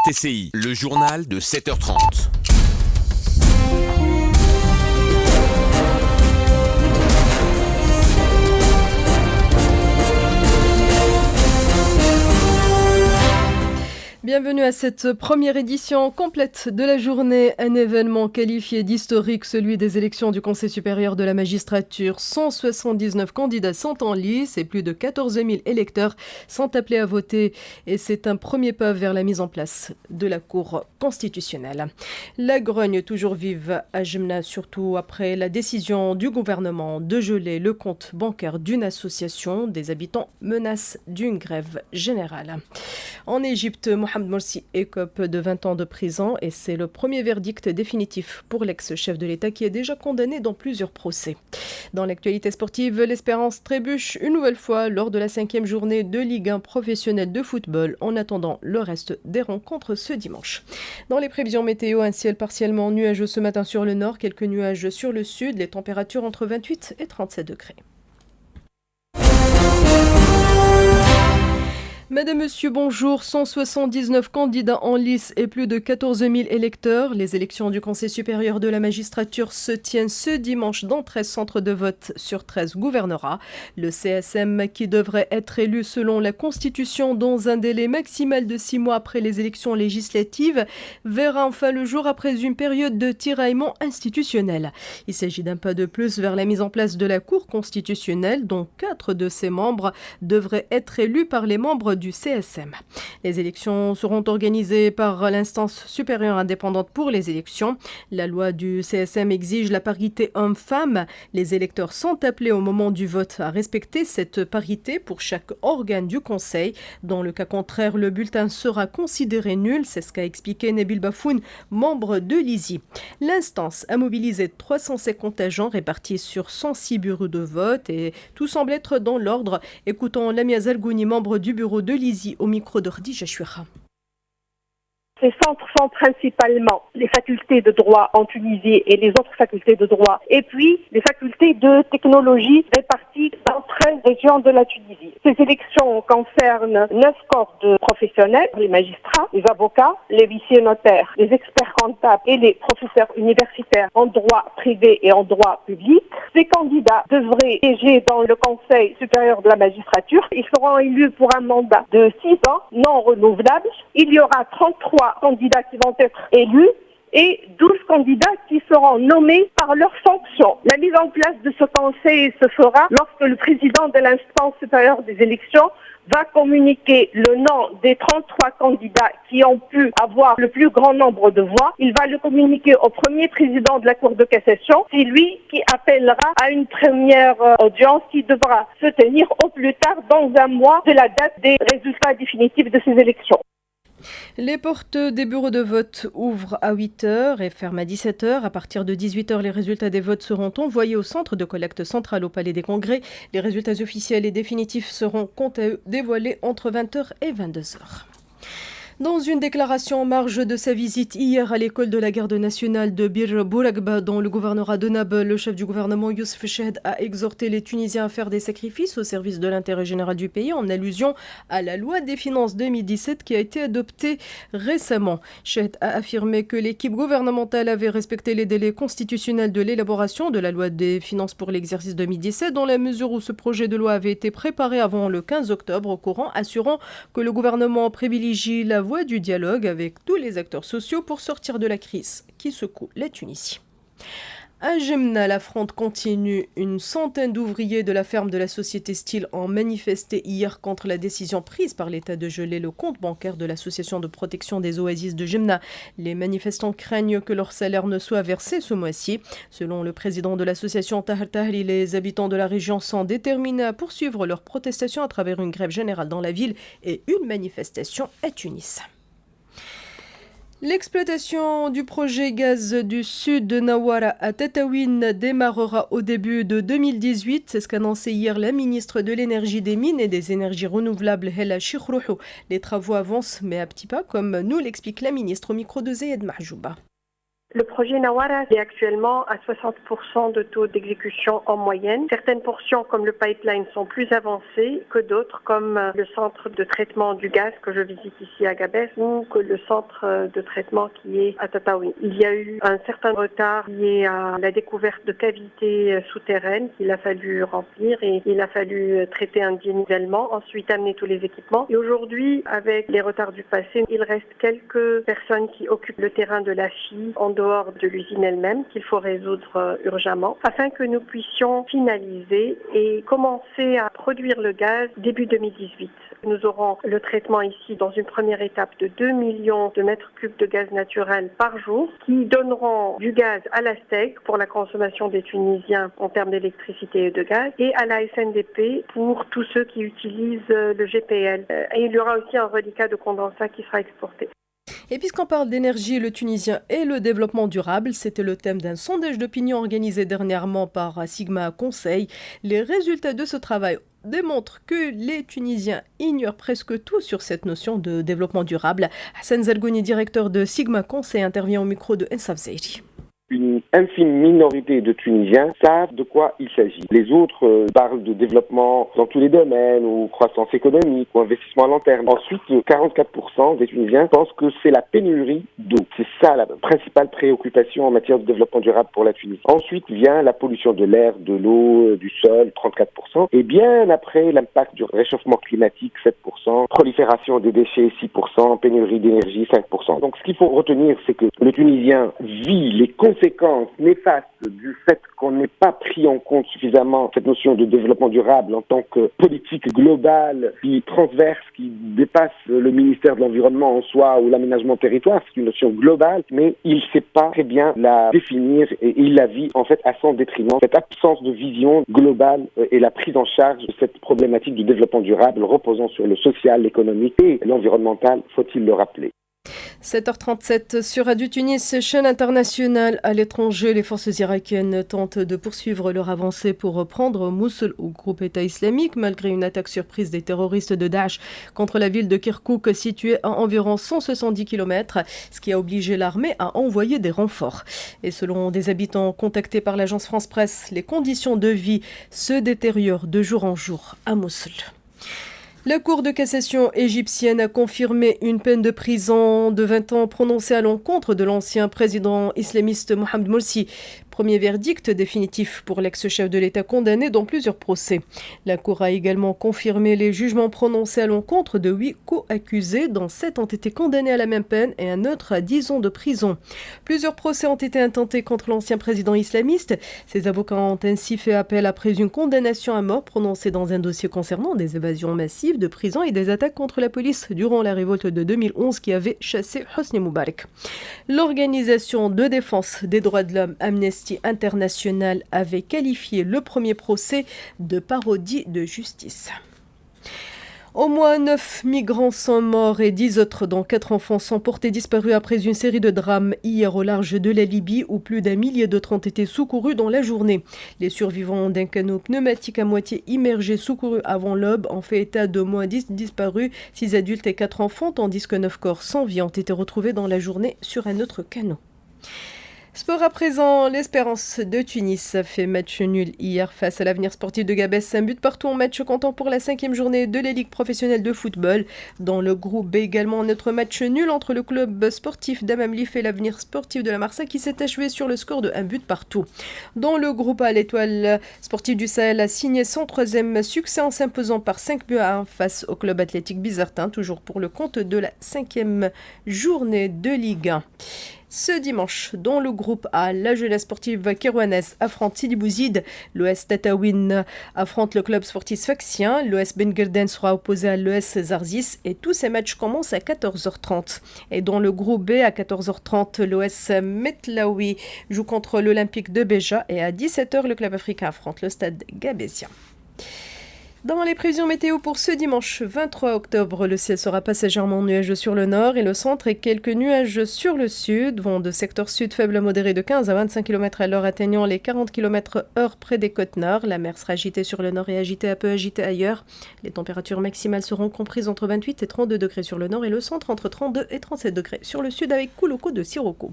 RTCI, le journal de 7h30. Bienvenue à cette première édition complète de la journée. Un événement qualifié d'historique, celui des élections du Conseil supérieur de la magistrature. 179 candidats sont en lice et plus de 14 000 électeurs sont appelés à voter. Et c'est un premier pas vers la mise en place de la Cour constitutionnelle. La grogne toujours vive à Jemna, surtout après la décision du gouvernement de geler le compte bancaire d'une association. Des habitants menacent d'une grève générale. En Égypte, Mohamed Morsi écope de 20 ans de prison et c'est le premier verdict définitif pour l'ex-chef de l'État qui est déjà condamné dans plusieurs procès. Dans l'actualité sportive, l'Espérance trébuche une nouvelle fois lors de la 5e journée de Ligue 1 professionnelle de football en attendant le reste des rencontres ce dimanche. Dans les prévisions météo, un ciel partiellement nuageux ce matin sur le nord, quelques nuages sur le sud, les températures entre 28 et 37 degrés. Madame, Monsieur, bonjour. 179 candidats en lice et plus de 14 000 électeurs. Les élections du Conseil supérieur de la magistrature se tiennent ce dimanche dans 13 centres de vote sur 13 gouvernorats. Le CSM, qui devrait être élu selon la Constitution dans un délai maximal de 6 mois après les élections législatives, verra enfin le jour après une période de tiraillement institutionnel. Il s'agit d'un pas de plus vers la mise en place de la Cour constitutionnelle, dont 4 de ses membres devraient être élus par les membres du CSM. Les élections seront organisées par l'instance supérieure indépendante pour les élections. La loi du CSM exige la parité homme-femme. Les électeurs sont appelés au moment du vote à respecter cette parité pour chaque organe du Conseil. Dans le cas contraire, le bulletin sera considéré nul. C'est ce qu'a expliqué Nabil Bafoun, membre de l'ISI. L'instance a mobilisé 350 agents répartis sur 106 bureaux de vote et tout semble être dans l'ordre. Écoutons Lamia Zalgouni, membre du bureau de l'ISI, au micro de Khadija Chouira. Ces centres sont principalement les facultés de droit en Tunisie et les autres facultés de droit, et puis les facultés de technologie réparties dans 13 régions de la Tunisie. Ces élections concernent 9 corps de professionnels, les magistrats, les avocats, les huissiers notaires, les experts comptables et les professeurs universitaires en droit privé et en droit public. Ces candidats devraient siéger dans le Conseil supérieur de la magistrature. Ils seront élus pour un mandat de 6 ans non renouvelable. Il y aura 33 candidats qui vont être élus et 12 candidats qui seront nommés par leur fonction. La mise en place de ce conseil se fera lorsque le président de l'instance supérieure des élections va communiquer le nom des 33 candidats qui ont pu avoir le plus grand nombre de voix. Il va le communiquer au premier président de la Cour de cassation. C'est lui qui appellera à une première audience qui devra se tenir au plus tard dans un mois de la date des résultats définitifs de ces élections. Les portes des bureaux de vote ouvrent à 8h et ferment à 17h. À partir de 18h, les résultats des votes seront envoyés au centre de collecte central au Palais des Congrès. Les résultats officiels et définitifs seront quant à eux dévoilés entre 20h et 22h. Dans une déclaration en marge de sa visite hier à l'école de la garde nationale de Bir Bourakba dans le gouvernorat de Nablus, le chef du gouvernement Youssef Chahd a exhorté les Tunisiens à faire des sacrifices au service de l'intérêt général du pays en allusion à la loi des finances 2017 qui a été adoptée récemment. Chahd a affirmé que l'équipe gouvernementale avait respecté les délais constitutionnels de l'élaboration de la loi des finances pour l'exercice 2017 dans la mesure où ce projet de loi avait été préparé avant le 15 octobre au courant, assurant que le gouvernement privilégie la voie du dialogue avec tous les acteurs sociaux pour sortir de la crise qui secoue la Tunisie. À Jemna, la fronde continue. Une centaine d'ouvriers de la ferme de la société Steel ont manifesté hier contre la décision prise par l'État de geler le compte bancaire de l'association de protection des oasis de Jemna. Les manifestants craignent que leur salaire ne soit versé ce mois-ci. Selon le président de l'association Tahar Tahri, les habitants de la région sont déterminés à poursuivre leur protestation à travers une grève générale dans la ville et une manifestation à Tunis. L'exploitation du projet gaz du sud de Nawara à Tataouine démarrera au début de 2018. C'est ce qu'a annoncé hier la ministre de l'Énergie, des Mines et des Énergies Renouvelables, Hela Chikhrouhou. Les travaux avancent, mais à petits pas, comme nous l'explique la ministre au micro de Zayed Mahjouba. Le projet Nawara est actuellement à 60% de taux d'exécution en moyenne. Certaines portions comme le pipeline sont plus avancées que d'autres, comme le centre de traitement du gaz que je visite ici à Gabès ou que le centre de traitement qui est à Tataouine. Il y a eu un certain retard lié à la découverte de cavités souterraines qu'il a fallu remplir et il a fallu traiter un nivellement, ensuite amener tous les équipements. Et aujourd'hui, avec les retards du passé, il reste quelques personnes qui occupent le terrain de la FI en dehors de l'usine elle-même qu'il faut résoudre urgemment afin que nous puissions finaliser et commencer à produire le gaz début 2018. Nous aurons le traitement ici dans une première étape de 2 millions de mètres cubes de gaz naturel par jour qui donneront du gaz à la STEC pour la consommation des Tunisiens en termes d'électricité et de gaz et à la SNDP pour tous ceux qui utilisent le GPL. Et il y aura aussi un reliquat de condensat qui sera exporté. Et puisqu'on parle d'énergie, le Tunisien et le développement durable, c'était le thème d'un sondage d'opinion organisé dernièrement par Sigma Conseil. Les résultats de ce travail démontrent que les Tunisiens ignorent presque tout sur cette notion de développement durable. Hassan Zargouni, directeur de Sigma Conseil, intervient au micro de Ensaf Zeyri. Une infime minorité de Tunisiens savent de quoi il s'agit. Les autres parlent de développement dans tous les domaines, ou croissance économique, ou investissement à long terme. Ensuite, 44% des Tunisiens pensent que c'est la pénurie d'eau. C'est ça la principale préoccupation en matière de développement durable pour la Tunisie. Ensuite vient la pollution de l'air, de l'eau, du sol, 34%. Et bien après, l'impact du réchauffement climatique, 7%. Prolifération des déchets, 6%. Pénurie d'énergie, 5%. Donc ce qu'il faut retenir, c'est que le Tunisien vit les conséquences néfastes du fait qu'on n'ait pas pris en compte suffisamment cette notion de développement durable en tant que politique globale qui transverse, qui dépasse le ministère de l'Environnement en soi ou l'aménagement territoire. C'est une notion globale, mais il ne sait pas très bien la définir et il la vit en fait à son détriment. Cette absence de vision globale et la prise en charge de cette problématique du développement durable reposant sur le social, l'économique et l'environnemental, faut-il le rappeler. 7h37 sur Radio Tunis, chaîne internationale à l'étranger. Les forces irakiennes tentent de poursuivre leur avancée pour reprendre Mossoul au groupe État islamique, malgré une attaque surprise des terroristes de Daesh contre la ville de Kirkouk, située à environ 170 km, ce qui a obligé l'armée à envoyer des renforts. Et selon des habitants contactés par l'agence France Presse, les conditions de vie se détériorent de jour en jour à Mossoul. La Cour de cassation égyptienne a confirmé une peine de prison de 20 ans prononcée à l'encontre de l'ancien président islamiste Mohamed Morsi. Premier verdict définitif pour l'ex-chef de l'État condamné dans plusieurs procès. La Cour a également confirmé les jugements prononcés à l'encontre de 8 co-accusés, dont 7 ont été condamnés à la même peine et un autre à 10 ans de prison. Plusieurs procès ont été intentés contre l'ancien président islamiste. Ses avocats ont ainsi fait appel après une condamnation à mort prononcée dans un dossier concernant des évasions massives de prison et des attaques contre la police durant la révolte de 2011 qui avait chassé Hosni Moubarak. L'organisation de défense des droits de l'homme Amnesty International avait qualifié le premier procès de parodie de justice. Au moins 9 migrants sont morts et 10 autres, dont 4 enfants, sont portés disparus après une série de drames hier au large de la Libye où plus d'1 millier d'autres ont été secourus dans la journée. Les survivants d'un canot pneumatique à moitié immergé secouru avant l'aube ont fait état d'au moins 10 disparus, 6 adultes et 4 enfants, tandis que 9 corps sans vie ont été retrouvés dans la journée sur un autre canot. Sport à présent, l'Espérance de Tunis a fait match nul hier face à l'Avenir sportif de Gabès. Un but partout en match comptant pour la 5e journée de la Ligue professionnelle de football. Dans le groupe B également, un autre match nul entre le club sportif d'Amamlif et l'Avenir sportif de la Marsa qui s'est achevé sur le score de 1 but partout. Dans le groupe A, l'Étoile sportive du Sahel a signé son 3e succès en s'imposant par 5 buts à 1 face au club athlétique Bizertin, toujours pour le compte de la 5e journée de Ligue 1. Ce dimanche, dans le groupe A, la jeunesse sportive kérouanaise affronte Sidi Bouzid, l'OS Tataouine affronte le club sportif sfaxien, l'OS Ben Guerden sera opposé à l'OS Zarzis et tous ces matchs commencent à 14h30. Et dans le groupe B, à 14h30, l'OS Metlaoui joue contre l'Olympique de Béja et à 17h, le club africain affronte le stade gabésien. Dans les prévisions météo pour ce dimanche 23 octobre, le ciel sera passagèrement nuageux sur le nord et le centre et quelques nuages sur le sud. Vent de secteur sud faible à modéré de 15 à 25 km à l'heure atteignant les 40 km/h près des côtes nord. La mer sera agitée sur le nord et agitée à peu agitée ailleurs. Les températures maximales seront comprises entre 28 et 32 degrés sur le nord et le centre entre 32 et 37 degrés sur le sud avec Kouloukou de Sirocco.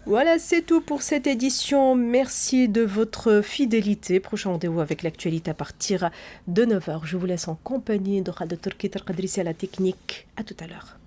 Voilà, c'est tout pour cette édition. Merci de votre fidélité. Prochain rendez-vous avec l'actualité à partir de 9h. Je vous laisse en compagnie de Khaled Turki Terkadrissi à la technique. À tout à l'heure.